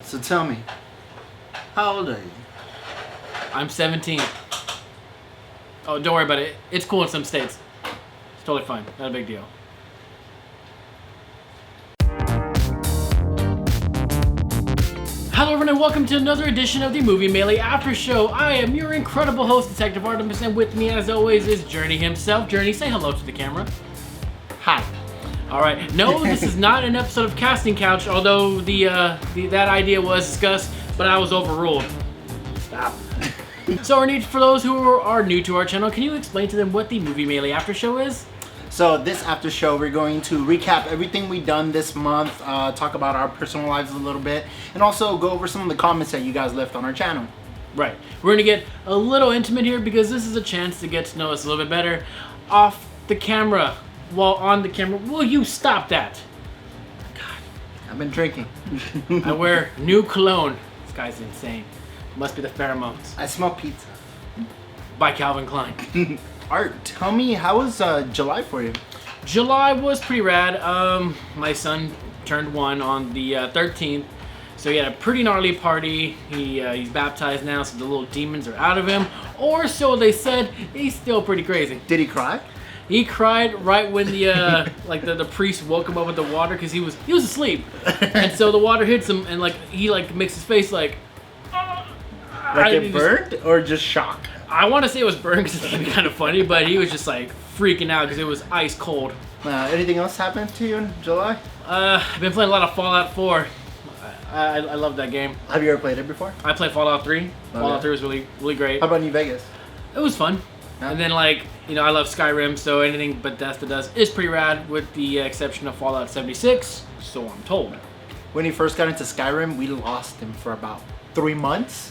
So tell me, how old are you? I'm 17. Oh, don't worry about it. It's cool in some states. It's totally fine. Not a big deal. Hello everyone and welcome to another edition of the Movie Melee Aftershow. I am your incredible host, Detective Artemis, and with me as always is Jerni himself. Jerni, say hello to the camera. Hi. Alright, no, this is not an episode of Casting Couch, although that idea was discussed, but I was overruled. Stop. So, for those who are new to our channel, can you explain to them what the Movie Melee Aftershow is? So this after show, we're going to recap everything we've done this month, talk about our personal lives a little bit, and also go over some of the comments that you guys left on our channel. Right. We're going to get a little intimate here because this is a chance to get to know us a little bit better off the camera. While on the camera, will you stop that? God, I've been drinking. I wear new cologne. This guy's insane. Must be the pheromones. I smell pizza. By Calvin Klein. Art, tell me, how was July for you? July was pretty rad. My son turned 1 on the 13th, so he had a pretty gnarly party. He's baptized now, so the little demons are out of him, or so they said. He's still pretty crazy. Did he cry? He cried right when the the priest woke him up with the water because he was asleep, and so the water hits him and he makes his face like it burned or just shock? I want to say it was burned because it's gonna be kind of funny, but he was just like freaking out because it was ice cold. Anything else happened to you in July? I've been playing a lot of Fallout 4. I love that game. Have you ever played it before? I played Fallout 3. Oh, Fallout 3 was really great. How about New Vegas? It was fun. Yeah. And then I love Skyrim, so anything Bethesda does is pretty rad, with the exception of Fallout 76, so I'm told. When he first got into Skyrim, we lost him for about 3 months.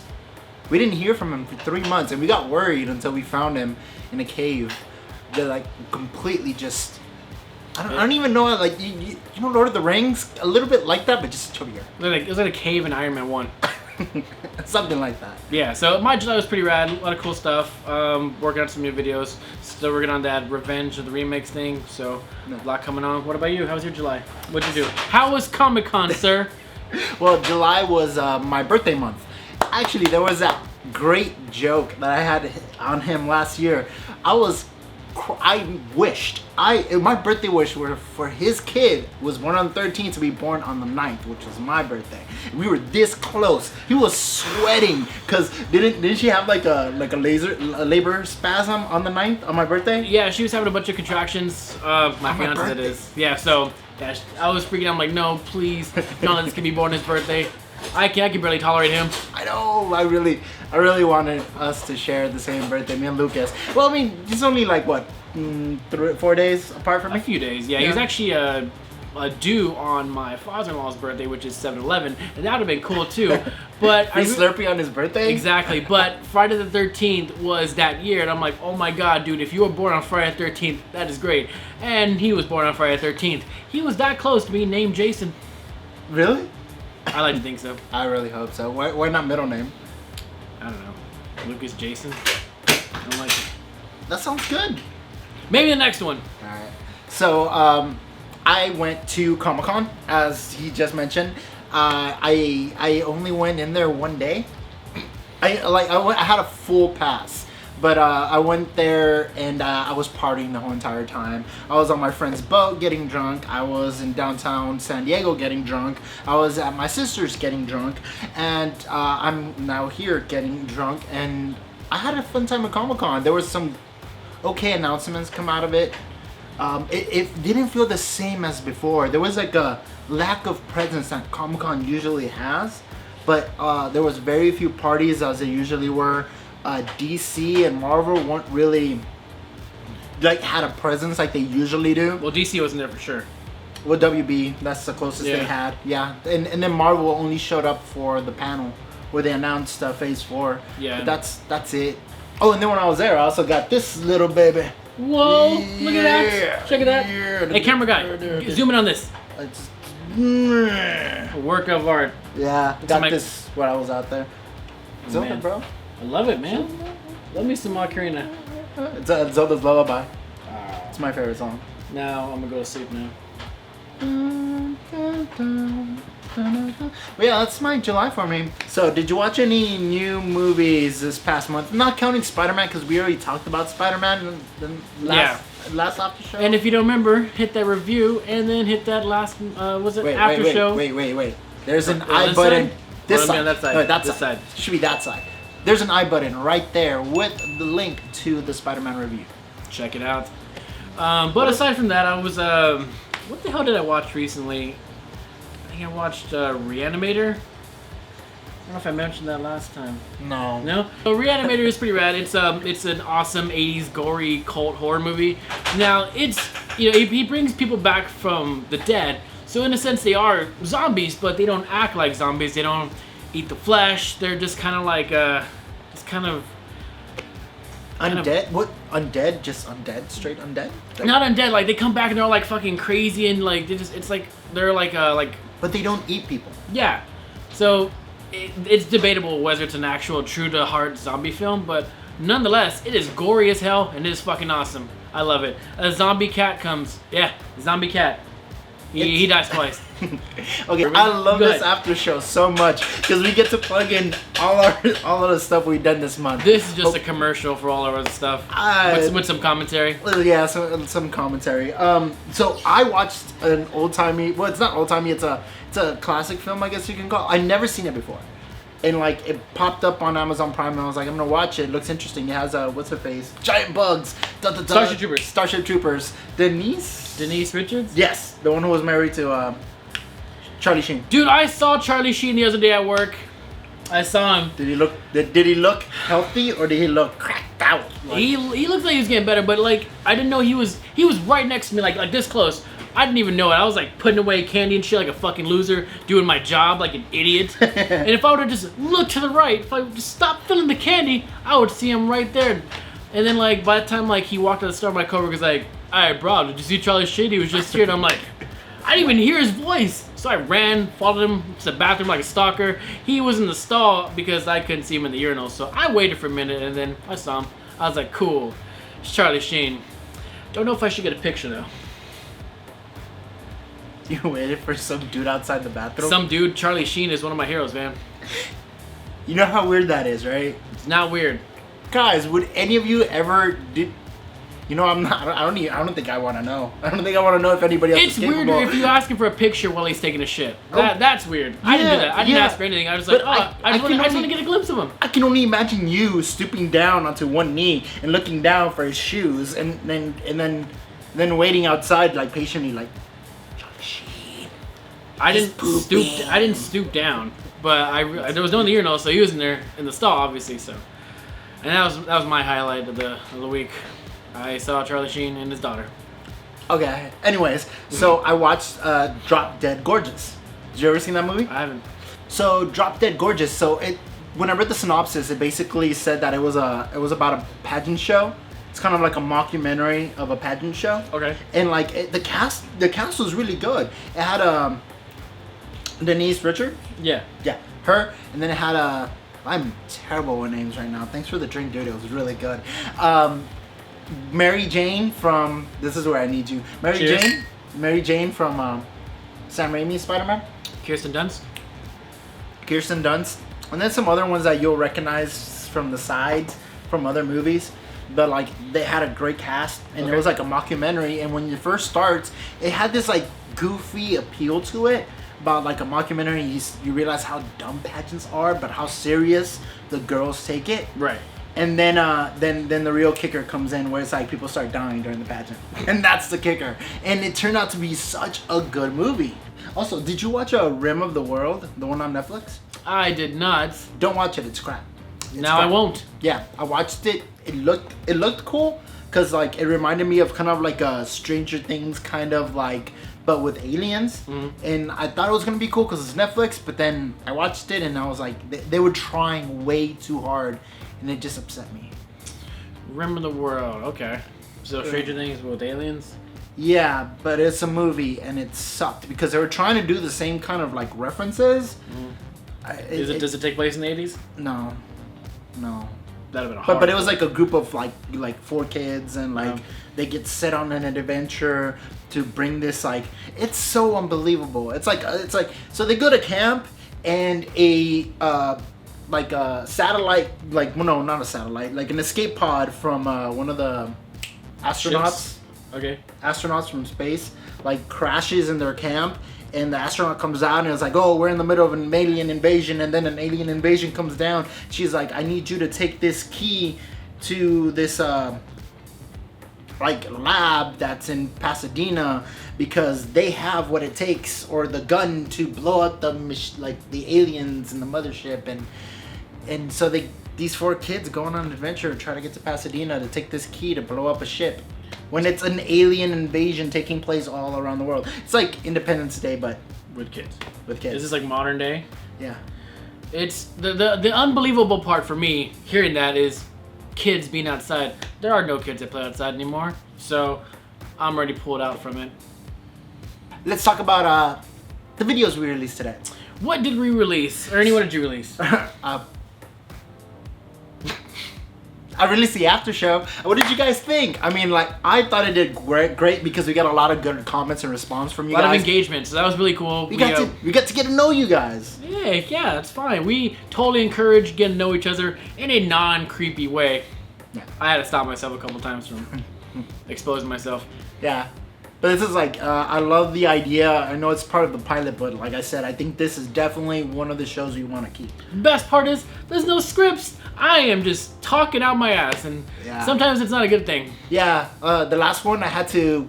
We didn't hear from him for 3 months, and we got worried until we found him in a cave. They're completely just... I don't even know, you know Lord of the Rings? A little bit like that, but just chubbier. It was like a cave in Iron Man 1. Something like that. Yeah, so my July was pretty rad. A lot of cool stuff. Working on some new videos. Still working on that Revenge of the Remakes thing. So a lot coming on. What about you? How was your July? What'd you do? How was Comic-Con, sir? Well, July was my birthday month. Actually, there was that great joke that I had on him last year. My birthday wish for his kid was born on the 13th to be born on the 9th, which was my birthday. We were this close. He was sweating because didn't she have a labor spasm on the 9th on my birthday? Yeah, she was having a bunch of contractions. My fiance that is. Yeah, so yeah, I was freaking out. I'm like, no, please, don't let this kid be born on his birthday. I can barely tolerate him. I know. I really wanted us to share the same birthday, me and Lucas. Well, I mean, it's only 4 days apart from me. A few days, yeah. He was actually due on my father-in-law's birthday, which is 7/11, and that would have been cool too. But Free Slurpee on his birthday. Exactly. But Friday the 13th was that year, and I'm like, oh my god, dude! If you were born on Friday the 13th, that is great. And he was born on Friday the 13th. He was that close to being named Jason. Really? I like to think so. I really hope so. Why not middle name? I don't know. Lucas Jason. I don't like it. That sounds good. Maybe the next one. Alright. So, I went to Comic-Con, as he just mentioned. I only went in there one day. I had a full pass. But I went there and I was partying the whole entire time. I was on my friend's boat getting drunk. I was in downtown San Diego getting drunk. I was at my sister's getting drunk. And I'm now here getting drunk. And I had a fun time at Comic-Con. There was some okay announcements come out of it. It didn't feel the same as before. There was a lack of presence that Comic-Con usually has. But there was very few parties as there usually were. DC and Marvel weren't really had a presence like they usually do. Well, DC wasn't there for sure. Well, WB, that's the closest they had. Yeah, and then Marvel only showed up for the panel where they announced Phase 4. Yeah. But that's it. Oh, and then when I was there, I also got this little baby. Whoa! Look at that! Check it out. Hey, camera guy, zoom in on this. It's a work of art. Yeah, got this when I was out there. Zelda, bro. I love it, man. Love me some Ocarina. It's Zelda's Lullaby. It's my favorite song. Now I'm gonna go to sleep now. But yeah, that's my July for me. So, did you watch any new movies this past month? Not counting Spider-Man, because we already talked about Spider-Man in the last after show. And if you don't remember, hit that review and then hit that last, after show? Wait. There's an I button. This side. That side. No, that this side. Should be that side. There's an I button right there with the link to the Spider-Man review. Check it out. But aside from that, I was, what the hell did I watch recently? I think I watched Reanimator. I don't know if I mentioned that last time. No. No? So Reanimator is pretty rad. It's an awesome 80s gory cult horror movie. Now, it's, he brings people back from the dead. So in a sense, they are zombies, but they don't act like zombies. They don't eat the flesh. They're just kind of like, Undead? What? Undead? Just undead? Straight undead? Not undead. Like, they come back and they're like fucking crazy and like, they're like... But they don't eat people. Yeah. So, it's debatable whether it's an actual true-to-heart zombie film, but nonetheless, it is gory as hell and it is fucking awesome. I love it. A zombie cat comes. Yeah, zombie cat. He dies twice. Okay, I love this after show so much because we get to plug in all of the stuff we've done this month. This is just a commercial for all of our stuff with some commentary. Yeah, some commentary. So I watched an old timey. Well, it's not old timey. It's a classic film, I guess you can call it. I've never seen it before, and like it popped up on Amazon Prime, and I was like, I'm gonna watch it. It looks interesting. It has what's her face? Giant bugs. Starship Troopers. Starship Troopers. Denise Richards? Yes, the one who was married to Charlie Sheen. Dude, I saw Charlie Sheen the other day at work. I saw him. Did he look healthy or did he look cracked out? Like, he looked like he was getting better, but like I didn't know he was right next to me, like this close. I didn't even know it. I was like putting away candy and shit like a fucking loser, doing my job like an idiot. And if I would have just looked to the right, if I would just stop filling the candy, I would see him right there. And then like by the time like he walked out the store, my coworker's like, "Alright, bro, did you see Charlie Sheen? He was just here." And I'm like, I didn't even hear his voice. So I ran, followed him to the bathroom like a stalker. He was in the stall because I couldn't see him in the urinal. So I waited for a minute and then I saw him. I was like, cool, it's Charlie Sheen. Don't know if I should get a picture though. You waited for some dude outside the bathroom? Some dude. Charlie Sheen is one of my heroes, man. You know how weird that is, right? It's not weird. Guys, would any of you ever did? You know, I'm not. I don't think I want to know. I don't think I want to know if anybody else. It's weirder if you ask him for a picture while he's taking a shit. That's weird. I didn't do that. I didn't ask for anything. I was like, I just want to get a glimpse of him. I can only imagine you stooping down onto one knee and looking down for his shoes, and then waiting outside like patiently, like Charlie Sheen. I didn't stoop down, but there was no one in the urinal, so he was in there in the stall, obviously. So, and that was my highlight of the week. I saw Charlie Sheen and his daughter. Okay. Anyways, so I watched Drop Dead Gorgeous. Did you ever seen that movie? I haven't. So Drop Dead Gorgeous. So when I read the synopsis, it basically said that it was about a pageant show. It's kind of like a mockumentary of a pageant show. Okay. And like the cast was really good. It had Denise Richards. Yeah. Yeah, her, and then it had I'm terrible with names right now. Thanks for the drink, dude. It was really good. Mary Jane from This Is Where I Need You. Mary Jane from Sam Raimi's Spider-Man. Kirsten Dunst. And then some other ones that you'll recognize from the sides from other movies. But like they had a great cast, and it was like a mockumentary. And when it first starts, it had this like goofy appeal to it about like a mockumentary. You realize how dumb pageants are, but how serious the girls take it. Right. And then the real kicker comes in where it's like people start dying during the pageant. And that's the kicker. And it turned out to be such a good movie. Also, did you watch Rim of the World, the one on Netflix? I did not. Don't watch it, it's crap. I won't. Yeah, I watched it. It looked cool because like it reminded me of kind of like a Stranger Things kind of like, but with aliens. Mm-hmm. And I thought it was gonna be cool because it's Netflix, but then I watched it and I was like, they were trying way too hard. And it just upset me. Rim of the World, okay. So Stranger Things with aliens? Yeah, but it's a movie and it sucked because they were trying to do the same kind of like references. Mm. Does it take place in the 80s? No. That'd have been hard. But it was like a group of like 4 kids, and like they get set on an adventure to bring this, like, it's so unbelievable. It's like so they go to camp, and a like a satellite, like, well, no, not a satellite, like an escape pod from one of the astronauts. Ships. Okay. Astronauts from space, like, crashes in their camp, and the astronaut comes out and it's like, oh, we're in the middle of an alien invasion, and then an alien invasion comes down. She's like, I need you to take this key to this like lab that's in Pasadena, because they have what it takes, or the gun, to blow up the aliens in the mothership. And so these 4 kids go on an adventure to try to get to Pasadena to take this key to blow up a ship, when it's an alien invasion taking place all around the world. It's like Independence Day, but with kids. With kids. Is this like modern day? Yeah. It's the unbelievable part for me hearing that is kids being outside. There are no kids that play outside anymore, so I'm already pulled out from it. Let's talk about the videos we released today. What did we release? Ernie, what did you release? I released the after show. What did you guys think? I mean, like, I thought it did great because we got a lot of good comments and response from you guys. A lot of engagement, so that was really cool. We got to get to know you guys. Yeah, that's fine. We totally encourage getting to know each other in a non-creepy way. Yeah. I had to stop myself a couple times from exposing myself. Yeah. But this is like, I love the idea. I know it's part of the pilot, but like I said, I think this is definitely one of the shows we want to keep. Best part is, there's no scripts. I am just talking out my ass, and sometimes it's not a good thing. Yeah, the last one I had to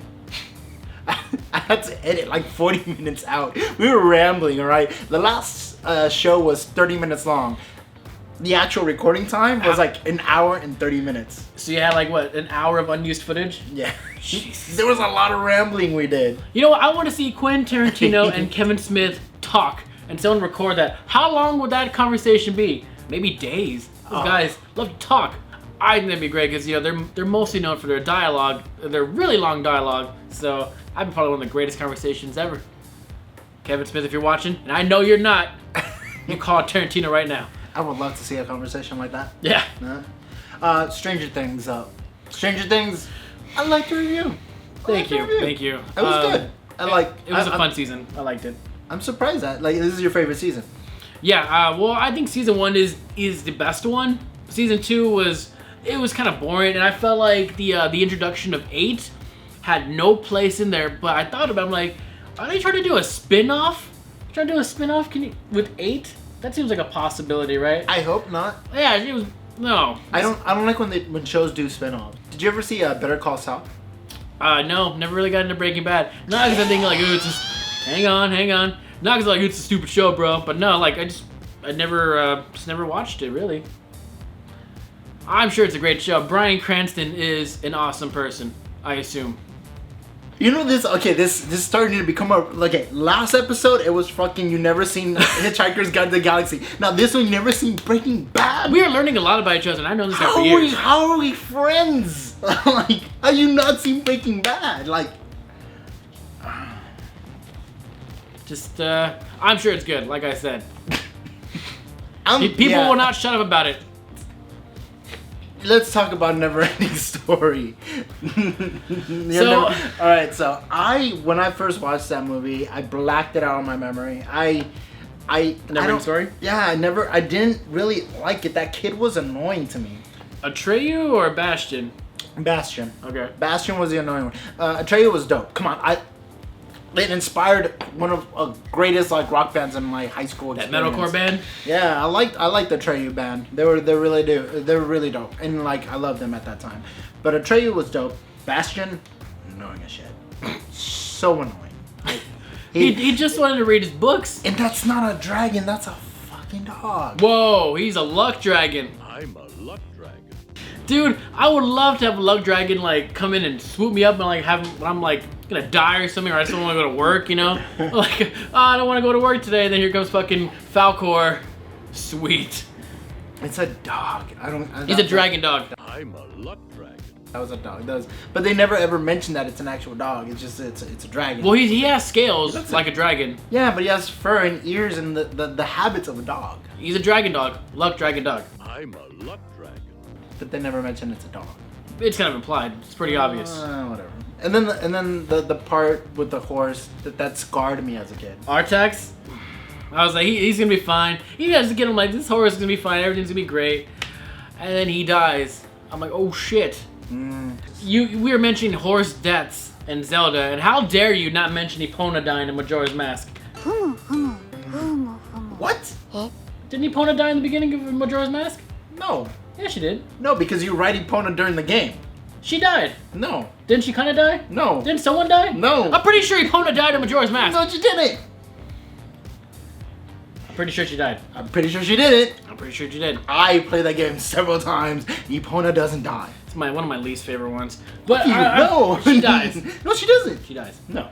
edit like 40 minutes out. We were rambling, all right? The last show was 30 minutes long. The actual recording time was like 1 hour and 30 minutes. So you had like, what, an hour of unused footage? Yeah. There was a lot of rambling we did. You know what? I want to see Quentin Tarantino and Kevin Smith talk, and someone record that. How long would that conversation be? Maybe days. Those guys love to talk. I think that'd be great because, you know, they're mostly known for their dialogue, their really long dialogue. So I'd be probably one of the greatest conversations ever. Kevin Smith, if you're watching, and I know you're not, you call Tarantino right now. I would love to see a conversation like that. Yeah. Stranger Things. Stranger Things. I liked the review. Thank you. It was good. It was a fun season. I liked it. I'm surprised that this is your favorite season. Yeah. Well, I think season 1 is the best one. Season 2 was kind of boring, and I felt like the introduction of 8 had no place in there. But I thought about it, I'm like, are they trying to do a spin-off? With 8? That seems like a possibility, right? I hope not. Yeah, it was no. I don't like when shows do spin-offs. Did you ever see Better Call Saul? No, never really got into Breaking Bad. Not because I think like, ooh, it's just hang on. Not because like it's a stupid show, bro. But no, like I never watched it really. I'm sure it's a great show. Bryan Cranston is an awesome person, I assume. You know this? Okay, this is starting to become last episode it was fucking you never seen Hitchhiker's Guide to the Galaxy. Now this one you never seen Breaking Bad. We are learning a lot about each other, and I know this guy for years. How are we friends? Like, have you not seen Breaking Bad? Like, just I'm sure it's good. Like I said, people will not shut up about it. Let's talk about Neverending Story. Alright, so when I first watched that movie, I blacked it out of my memory. Neverending Story? Yeah, I didn't really like it. That kid was annoying to me. Atreyu or Bastion? Bastion. Okay. Bastion was the annoying one. Atreyu was dope. Come on, it inspired one of the greatest rock bands in my high school experience. That metalcore band? Yeah, I liked the Atreyu band. They were really dope, and I loved them at that time. But Atreyu was dope. Bastion, annoying as shit. So annoying. He just wanted to read his books. And that's not a dragon. That's a fucking dog. Whoa, he's a luck dragon. I'm a luck dragon. Dude, I would love to have a luck dragon come in and swoop me up and I'm gonna die or something, or I just don't want to go to work, you know? I don't want to go to work today. And then here comes fucking Falcor. Sweet. It's a dog. He's a dragon dog. I'm a luck dragon. That was a dog. But they never ever mentioned that it's an actual dog. It's just it's a dragon. Well, he has scales like a dragon. Yeah, but he has fur and ears and the habits of a dog. He's a dragon dog. Luck dragon dog. I'm a luck dragon. but they never mention it's a dog. It's kind of implied. It's pretty obvious. Whatever. And then the part with the horse that scarred me as a kid. Artax, I was like, he's gonna be fine. You guys get him like, this horse is gonna be fine. Everything's gonna be great. And then he dies. I'm like, oh shit. We were mentioning horse deaths in Zelda, and how dare you not mention Epona dying in Majora's Mask? What? Didn't Epona die in the beginning of Majora's Mask? No. Yeah, she did. No, because you ride Epona during the game. She died. No. Didn't she kind of die? No. Didn't someone die? No. I'm pretty sure Epona died in Majora's Mask. No, she didn't. I'm pretty sure she died. I'm pretty sure she did it. I'm pretty sure she did. I played that game several times. Epona doesn't die. It's one of my least favorite ones. But No. she dies. No, she doesn't. She dies. No.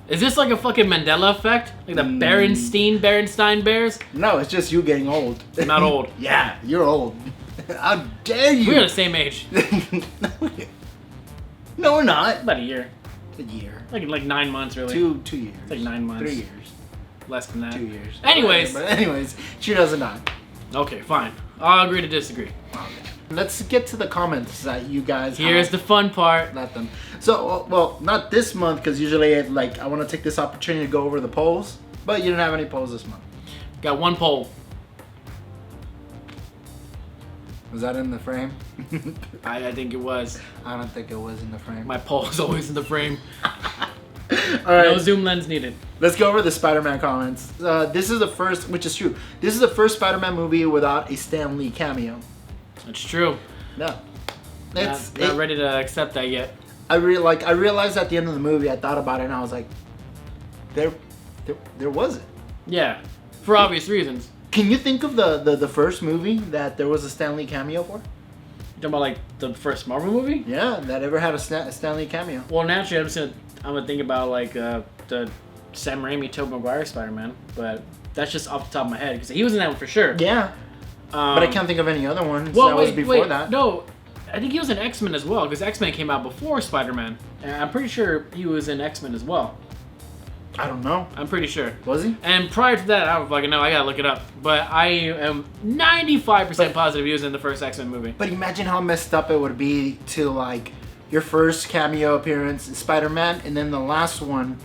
Is this like a fucking Mandela effect? Like the Berenstein Bears? No, it's just you getting old. I'm not old. Yeah, you're old. How dare you? We're the same age. No, we're not. About a year. A year. Like 9 months, really. 2 years. It's like 9 months. 3 years. Less than that. 2 years. Anyways. But anyways, she doesn't die. Okay, fine. I'll agree to disagree. Let's get to the comments that you guys Here's the fun part. let them. So, well, not this month, because usually I want to take this opportunity to go over the polls, but you didn't have any polls this month. Got one poll. Was that in the frame? I think it was. I don't think it was in the frame. My poll is always in the frame. All right. No zoom lens needed. Let's go over the Spider-Man comments. This is the first, which is true. This is the first Spider-Man movie without a Stan Lee cameo. It's true. No. Not ready to accept that yet. I realized at the end of the movie, I thought about it and I was like, there wasn't. Yeah, for obvious reasons. Can you think of the first movie that there was a Stan Lee cameo for? You talking about like the first Marvel movie? Yeah, that ever had a Stan Lee cameo. Well, naturally, I'm gonna think about like the Sam Raimi, Tobey Maguire Spider-Man, but that's just off the top of my head because he was in that one for sure. Yeah, but I can't think of any other ones Well, that was before that. No, I think he was in X-Men as well because X-Men came out before Spider-Man, and I'm pretty sure he was in X-Men as well. I don't know. I'm pretty sure. Was he? And prior to that, I don't fucking know. I gotta look it up. But I am 95% positive he was in the first X-Men movie. But imagine how messed up it would be to like your first cameo appearance in Spider-Man, and then the last one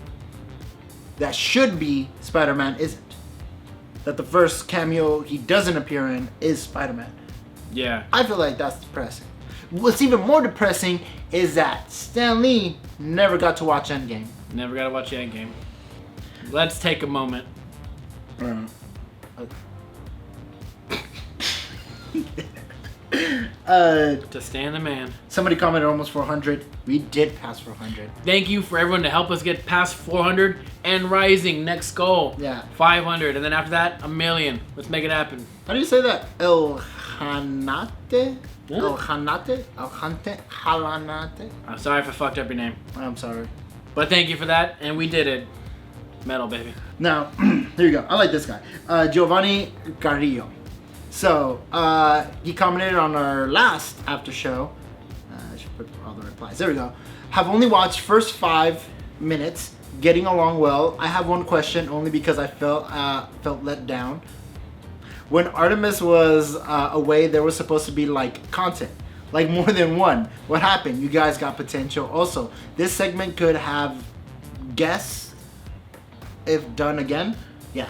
that should be Spider-Man isn't. That the first cameo he doesn't appear in is Spider-Man. Yeah. I feel like that's depressing. What's even more depressing is that Stan Lee never got to watch Endgame. Never gotta watch the Endgame. Let's take a moment. To stand the man. Somebody commented almost 400. We did pass 400. Thank you for everyone to help us get past 400 and rising. Next goal. Yeah. 500. And then after that, 1 million. Let's make it happen. How do you say that? El Hanate? What? El Hanate? El Hante? Halanate? I'm sorry if I fucked up your name. I'm sorry. But thank you for that. And we did it. Metal, baby. Now, here you go. I like this guy. Giovanni Carrillo. So, he commented on our last after show. I should put all the replies. There we go. Have only watched first 5 minutes. Getting along well. I have one question only because I felt let down. When Artemis was away, there was supposed to be like content. Like more than one. What happened? You guys got potential. Also, this segment could have guests if done again. Yeah.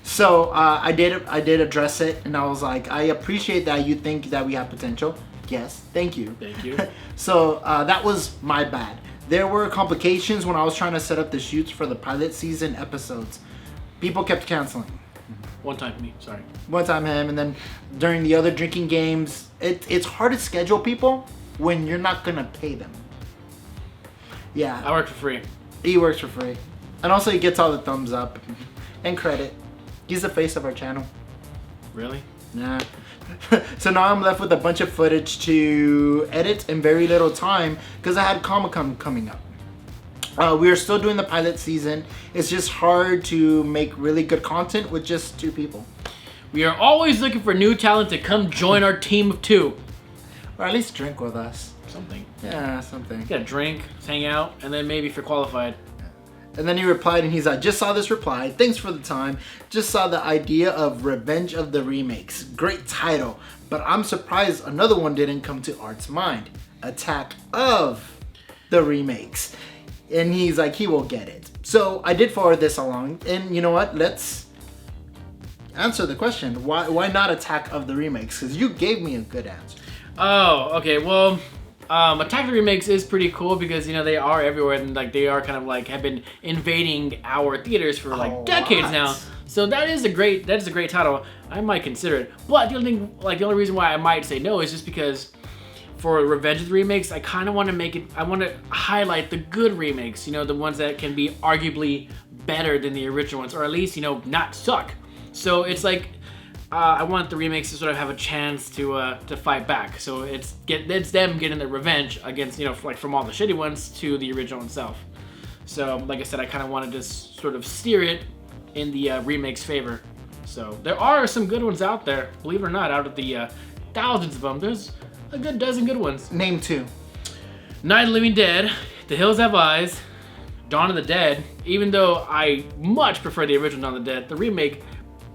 So I did address it, and I was like, I appreciate that you think that we have potential. Yes, thank you. Thank you. So that was my bad. There were complications when I was trying to set up the shoots for the pilot season episodes. People kept canceling. One time me, sorry. One time him, and then during the other drinking games, it's hard to schedule people when you're not gonna pay them. Yeah. I work for free. He works for free. And also he gets all the thumbs up and credit. He's the face of our channel. Really? Nah. So now I'm left with a bunch of footage to edit in very little time because I had Comic-Con coming up. We are still doing the pilot season. It's just hard to make really good content with just 2 people. We are always looking for new talent to come join our team of 2. Or at least drink with us. Something. Yeah, something. Get a drink, hang out, and then maybe if you're qualified. And then he replied, and he's like, just saw this reply. Thanks for the time. Just saw the idea of Revenge of the Remakes. Great title. But I'm surprised another one didn't come to Art's mind. Attack of the Remakes. And he's like, he will get it. So I did forward this along. And you know what? Let's answer the question. Why not Attack of the Remakes? Because you gave me a good answer. Oh, okay. Well, Attack of the Remakes is pretty cool because, you know, they are everywhere and like they are kind of like have been invading our theaters for like decades now. So that is a great title. I might consider it. But the only thing, like the only reason why I might say no is just because for Revenge of the Remakes, I kind of want to make it, I want to highlight the good remakes, you know, the ones that can be arguably better than the original ones, or at least, you know, not suck. So it's like, I want the remakes to sort of have a chance to fight back. So it's them getting their revenge against, you know, like from all the shitty ones to the original itself. So like I said, I kind of wanted to sort of steer it in the remake's favor. So there are some good ones out there, believe it or not. Out of the thousands of them, there's a good dozen good ones. Name 2. Night of the Living Dead, The Hills Have Eyes, Dawn of the Dead. Even though I much prefer the original Dawn of the Dead, the remake,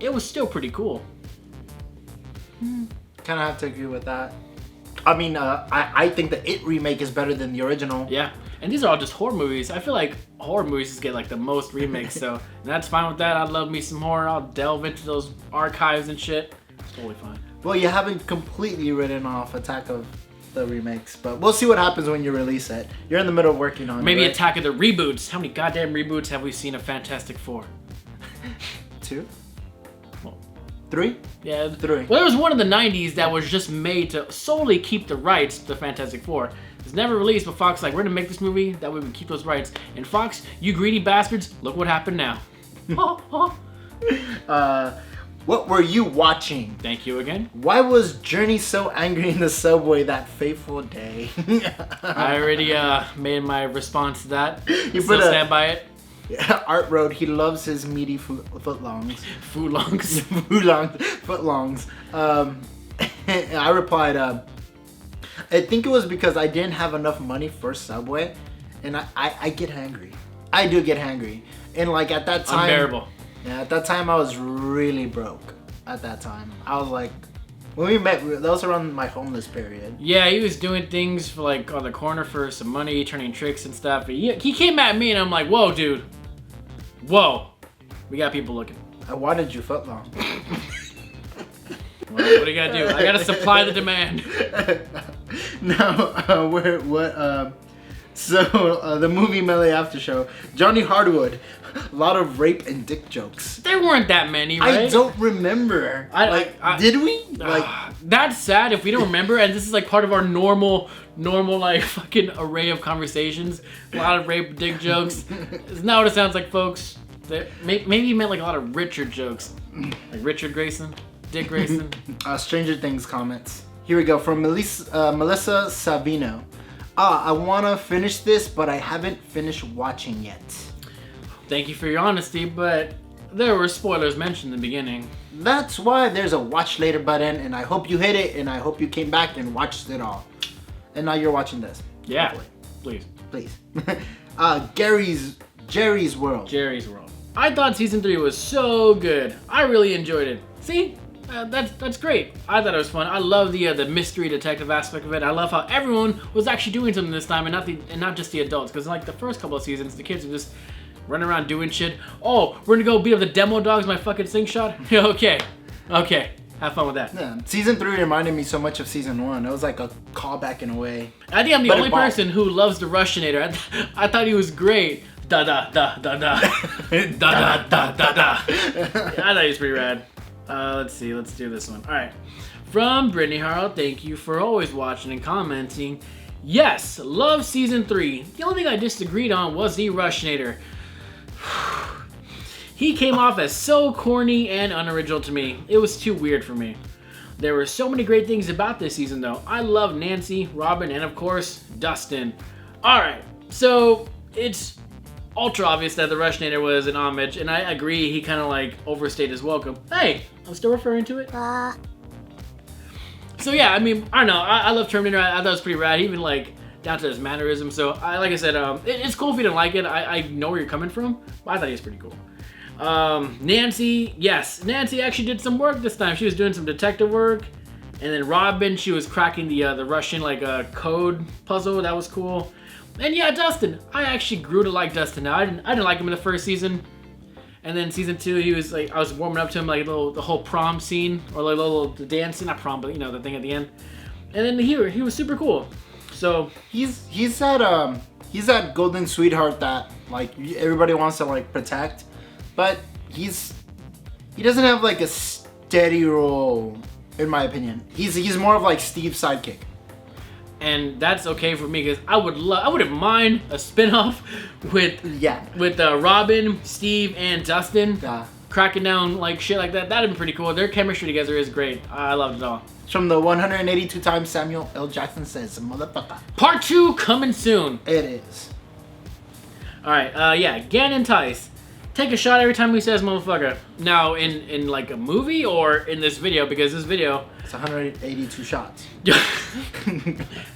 it was still pretty cool. Kind of have to agree with that. I mean, I think the It remake is better than the original. Yeah, and these are all just horror movies. I feel like horror movies just get like the most remakes, so and that's fine with that. I love me some horror. I'll delve into those archives and shit. It's totally fine. Well, you haven't completely written off Attack of the Remakes, but we'll see what happens when you release it. You're in the middle of working on Maybe it, right? Attack of the Reboots. How many goddamn reboots have we seen of Fantastic Four? 2? Well, 3? yeah, 3. Well, there was one in the 90s that was just made to solely keep the rights to the Fantastic Four. It's never released, but Fox like, we're gonna make this movie, that way we can keep those rights. And Fox, you greedy bastards, look what happened now. What were you watching? Thank you again. Why was Jerni so angry in the subway that fateful day? I already made my response to that. You Still put a- stand by it. Art wrote, he loves his meaty footlongs. Footlongs. Footlongs. I replied, I think it was because I didn't have enough money for Subway, and I get hangry. I do get hangry. And like at that time... Unbearable. Yeah, at that time I was really broke. At that time. I was like... When we met, that was around my homeless period. Yeah, he was doing things for like on the corner for some money, turning tricks and stuff. But he came at me and I'm like, whoa, dude. Whoa. We got people looking. I wanted you footlong. Well, what do you gotta do? I gotta supply the demand. Now, the Movie Melee Aftershow. Johnny Hardwood. A lot of rape and dick jokes. There weren't that many, right? I don't remember. Did we? That's sad if we don't remember, and this is like part of our normal like fucking array of conversations. A lot of rape, dick jokes. It's not what it sounds like, folks. Maybe you meant like a lot of Richard jokes, like Richard Grayson, Dick Grayson. Stranger Things comments. Here we go from Melissa Savino. I wanna finish this, but I haven't finished watching yet. Thank you for your honesty, but there were spoilers mentioned in the beginning. That's why there's a watch later button, and I hope you hit it, and I hope you came back and watched it all. And now you're watching this. Yeah, hopefully. please. Jerry's World. Jerry's World. I thought season 3 was so good. I really enjoyed it. See? That's great. I thought it was fun. I love the mystery detective aspect of it. I love how everyone was actually doing something this time, and not just the adults. Because like the first couple of seasons, the kids were just running around doing shit. Oh, we're gonna go beat up the demo dogs, my fucking slingshot? Okay. Have fun with that. Yeah, season 3 reminded me so much of season 1. It was like a callback in a way. I think I'm the only person who loves the Russianator. I thought he was great. Da da da da da. Da da da da da. I thought he was pretty rad. Let's see, let's do this one. Alright. From Brittany Harrell, thank you for always watching and commenting. Yes, love season 3. The only thing I disagreed on was the Russianator. He came off as so corny and unoriginal to me. It was too weird for me. There were so many great things about this season though. I love Nancy, Robin, and of course, Dustin. Alright, so it's ultra obvious that the Russianator was an homage, and I agree he kind of like overstayed his welcome. Hey, I'm still referring to it. So yeah, I mean, I don't know. I love Terminator. I thought it was pretty rad. Even like down to his mannerism. So like I said, it's cool if you didn't like it. I know where you're coming from, but I thought he was pretty cool. Nancy, yes, Nancy actually did some work this time. She was doing some detective work, and then Robin, she was cracking the Russian code puzzle. That was cool. And yeah, Dustin, I actually grew to like Dustin now. I didn't like him in the first season, and then season 2, he was like, I was warming up to him, like the whole prom scene, or like the dance scene, not prom, but you know, the thing at the end. And then he was super cool. So he's that golden sweetheart that like everybody wants to like protect, but he doesn't have like a steady role, in my opinion. He's more of like Steve's sidekick. And that's okay for me, because I wouldn't mind a spin-off with Robin, Steve, and Dustin cracking down like shit like that. That'd be pretty cool. Their chemistry together is great. I loved it all. It's from the 182 times Samuel L. Jackson says, motherfucker. Part 2 coming soon. It is. Alright, Gannon Tice. Take a shot every time he says motherfucker. Now, in like a movie or in this video, because this video... It's 182 shots.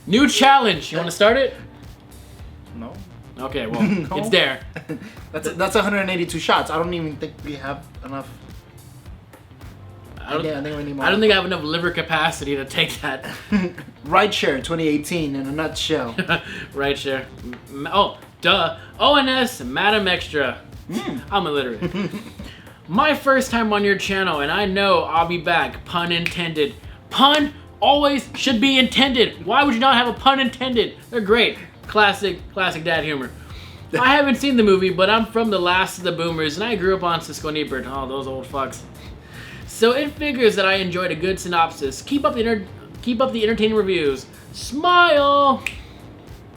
New challenge. You want to start it? No. Okay, well, No. It's there. That's 182 shots. I don't even think we have enough. I think we need more. I don't think I have enough liver capacity to take that. Rideshare 2018 in a nutshell. Rideshare. Oh, duh. ONS Madam Extra. I'm illiterate. My first time on your channel, and I know I'll be back. Pun intended. Pun always should be intended. Why would you not have a pun intended? They're great. Classic dad humor. I haven't seen the movie, but I'm from the last of the boomers, and I grew up on Siskel and Ebert. Oh, those old fucks. So it figures that I enjoyed a good synopsis. Keep up the entertaining reviews. Smile.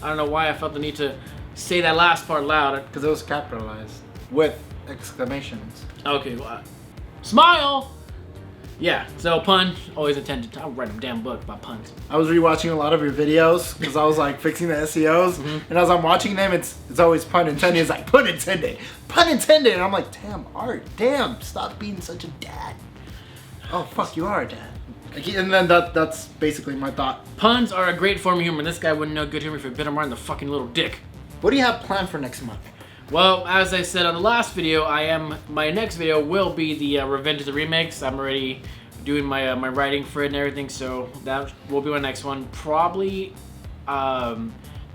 I don't know why I felt the need to say that last part loud. Because it was capitalized with exclamations. Okay, well, smile. Yeah, so pun always intended. I'll write a damn book about puns. I was rewatching a lot of your videos because I was like fixing the SEOs, and as I'm watching them, it's always pun intended. It's like pun intended, and I'm like, damn, Art, damn, stop being such a dad. Oh fuck, you are a dad. And then that's basically my thought. Puns are a great form of humor. This guy wouldn't know good humor if he bit him right in the fucking little dick. What do you have planned for next month? Well, as I said on the last video, my next video will be the Revenge of the Remakes. I'm already doing my my writing for it and everything, so that will be my next one. Probably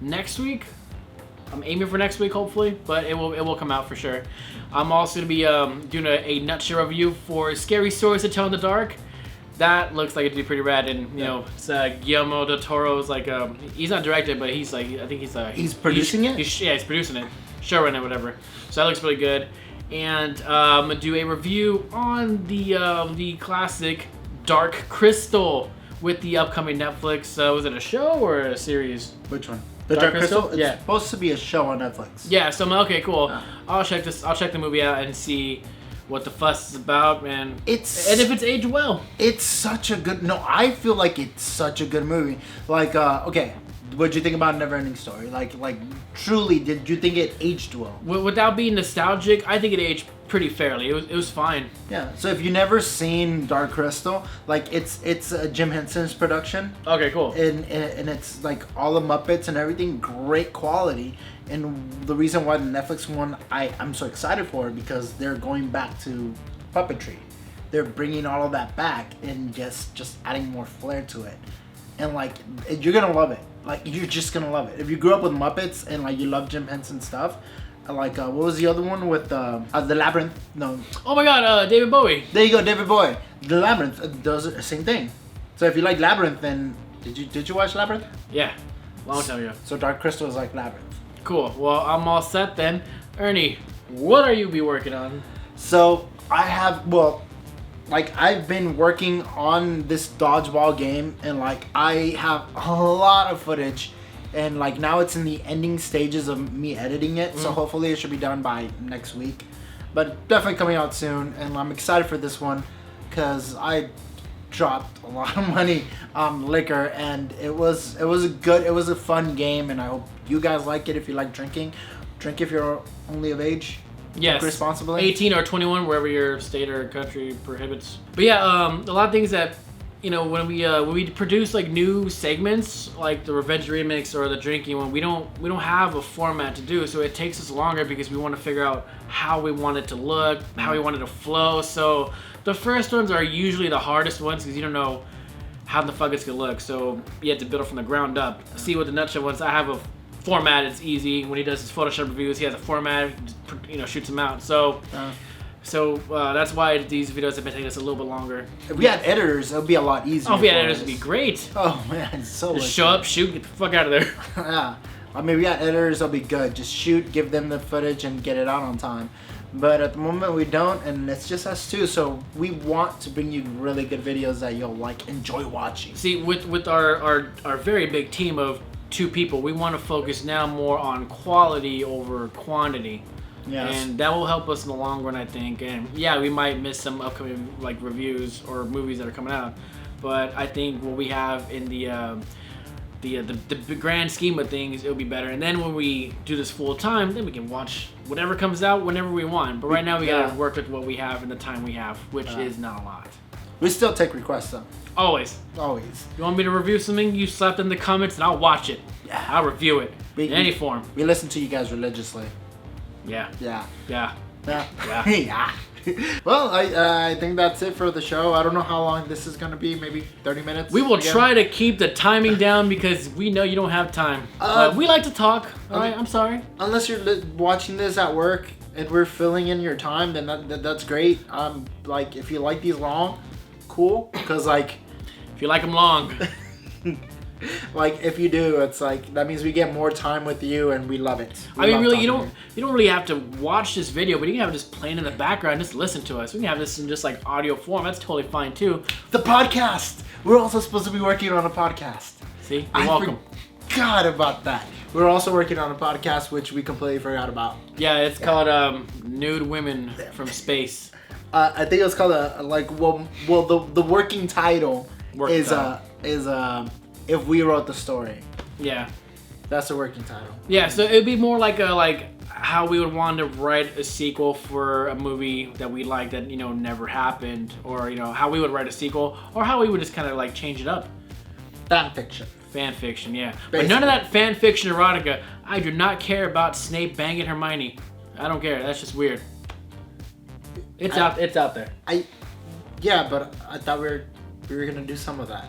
next week. I'm aiming for next week, hopefully, but it will come out for sure. I'm also gonna be doing a nutshell review for Scary Stories to Tell in the Dark. That looks like it'd be pretty rad, and you know, it's Guillermo del Toro's like he's not directed, but he's like I think he's producing it. He's producing it, showrunning it, whatever. So that looks really good. And I'm gonna do a review on the classic Dark Crystal with the upcoming Netflix. Was it a show or a series? Which one? The Dark Crystal? Yeah. It's supposed to be a show on Netflix. Yeah. So okay, cool. I'll check the movie out and see what the fuss is about, and if it's aged well. It's such a good. No, I feel like it's such a good movie. Like, okay, what'd you think about Neverending Story? Like, truly, did you think it aged well? Without being nostalgic, I think it aged pretty fairly. It was fine. Yeah. So if you've never seen Dark Crystal, like it's Jim Henson's production. Okay, cool. And it's like all the Muppets and everything, great quality. And the reason why the Netflix one I'm so excited for it because they're going back to puppetry. They're bringing all of that back and just adding more flair to it. And like you're gonna love it. Like you're just gonna love it. If you grew up with Muppets and like you love Jim Henson stuff, like what was the other one with the Labyrinth? No. Oh my God, David Bowie. There you go, David Bowie. The Labyrinth does the same thing. So if you like Labyrinth, then did you watch Labyrinth? Yeah, long time ago. So Dark Crystal is like Labyrinth. Cool. Well, I'm all set then. Ernie, what are you working on? So I've been working on this dodgeball game, and like I have a lot of footage, and like now it's in the ending stages of me editing it. So hopefully it should be done by next week, but definitely coming out soon. And I'm excited for this one because I dropped a lot of money on liquor, and it was a fun game, and I hope you guys like it. If you like drinking, drink if you're only of age. Yes, drink responsibly. 18 or 21, wherever your state or country prohibits. But yeah, a lot of things that you know, when we produce like new segments, like the Revenge Remix or the drinking one, we don't have a format to do, so it takes us longer because we want to figure out how we want it to look, how we want it to flow. So the first ones are usually the hardest ones because you don't know how the fuck it's gonna look. So you have to build it from the ground up. See what the nutshell ones. I have a format. It's easy. When he does his Photoshop reviews, he has a format. You know, shoots them out. So. That's why these videos have been taking us a little bit longer. If we had editors, it would be a lot easier. Oh, if we had editors, it would be great. Oh man, so just show up, shoot, get the fuck out of there. Yeah, I mean, if we had editors, it'll be good. Just shoot, give them the footage, and get it out on time. But at the moment, we don't, and it's just us two. So we want to bring you really good videos that you'll enjoy watching. See, with our very big team of 2 people, we want to focus now more on quality over quantity. Yes. And that will help us in the long run, I think. And yeah, we might miss some upcoming like reviews or movies that are coming out, but I think what we have in the grand scheme of things, it'll be better. And then when we do this full time, then we can watch whatever comes out whenever we want. But right now we gotta work with what we have and the time we have, which is not a lot. We still take requests though. Always. You want me to review something? You slap in the comments and I'll watch it. Yeah. I'll review it in any form. We listen to you guys religiously. Yeah. Yeah. Yeah. Yeah. Yeah. Yeah. Well, I think that's it for the show. I don't know how long this is going to be. Maybe 30 minutes. We will try to keep the timing down because we know you don't have time. We like to talk. All right, I'm sorry. Unless you're watching this at work and we're filling in your time, then that's great. Like if you like these long, cool. Because like, if you like them long. Like if you do, it's like that means we get more time with you and we love it. I mean, really, you don't really have to watch this video, but you can have it just playing in the background, just listen to us. We can have this in just like audio form. That's totally fine too. The podcast. We're also supposed to be working on a podcast. See, you're welcome. Forgot about that. We're also working on a podcast which we completely forgot about. Yeah, it's called Nude Women from Space. I think it's called the working title is If We Wrote the Story. Yeah. That's the working title. Yeah, so it'd be more like how we would want to write a sequel for a movie that we like that, never happened, or, how we would write a sequel, or how we would just kind of change it up. Fan fiction. Fan fiction, yeah. Basically. But none of that fan fiction erotica. I do not care about Snape banging Hermione. I don't care. That's just weird. It's out there. Yeah, but I thought we were gonna do some of that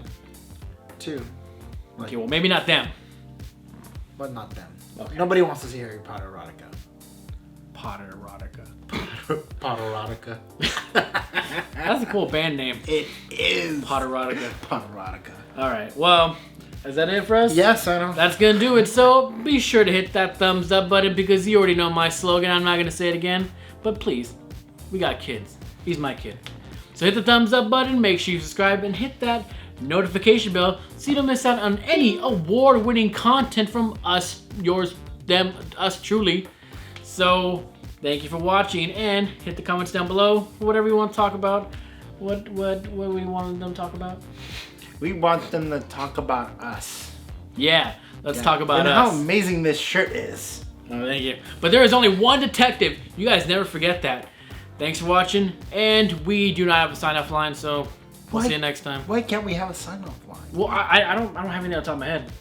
too. Okay, well, maybe not them. But not them. Okay. Nobody wants to see Harry Potter erotica. Potter erotica. Potter erotica. That's a cool band name. It is. Potter erotica. Potter erotica. All right. Well, is that it for us? Yes, I know. That's gonna do it. So be sure to hit that thumbs up button because you already know my slogan. I'm not gonna say it again, but please, we got kids. He's my kid. So hit the thumbs up button. Make sure you subscribe and hit that notification bell so you don't miss out on any award-winning content from us, yours, them, us truly. So thank you for watching and hit the comments down below for whatever you want to talk about. What we want them to talk about? We want them to talk about us. Yeah, let's talk about and us. how amazing this shirt is. Oh, thank you. But there is only one detective. You guys never forget that. Thanks for watching, and we do not have a sign-off line, so we'll see you next time. Why can't we have a sign-off line? Well, I don't have any on top of my head.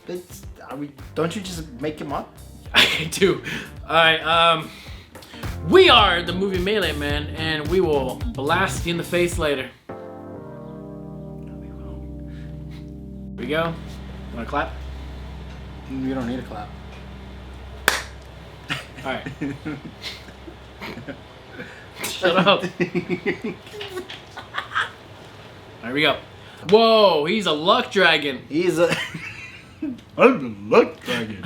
Don't you just make him up? I do. All right. We are the Movie Melee Man, and we will blast you in the face later. Here we go. Want to clap? You don't need a clap. All right. Shut up. There we go. Whoa, he's a luck dragon. I'm a luck dragon.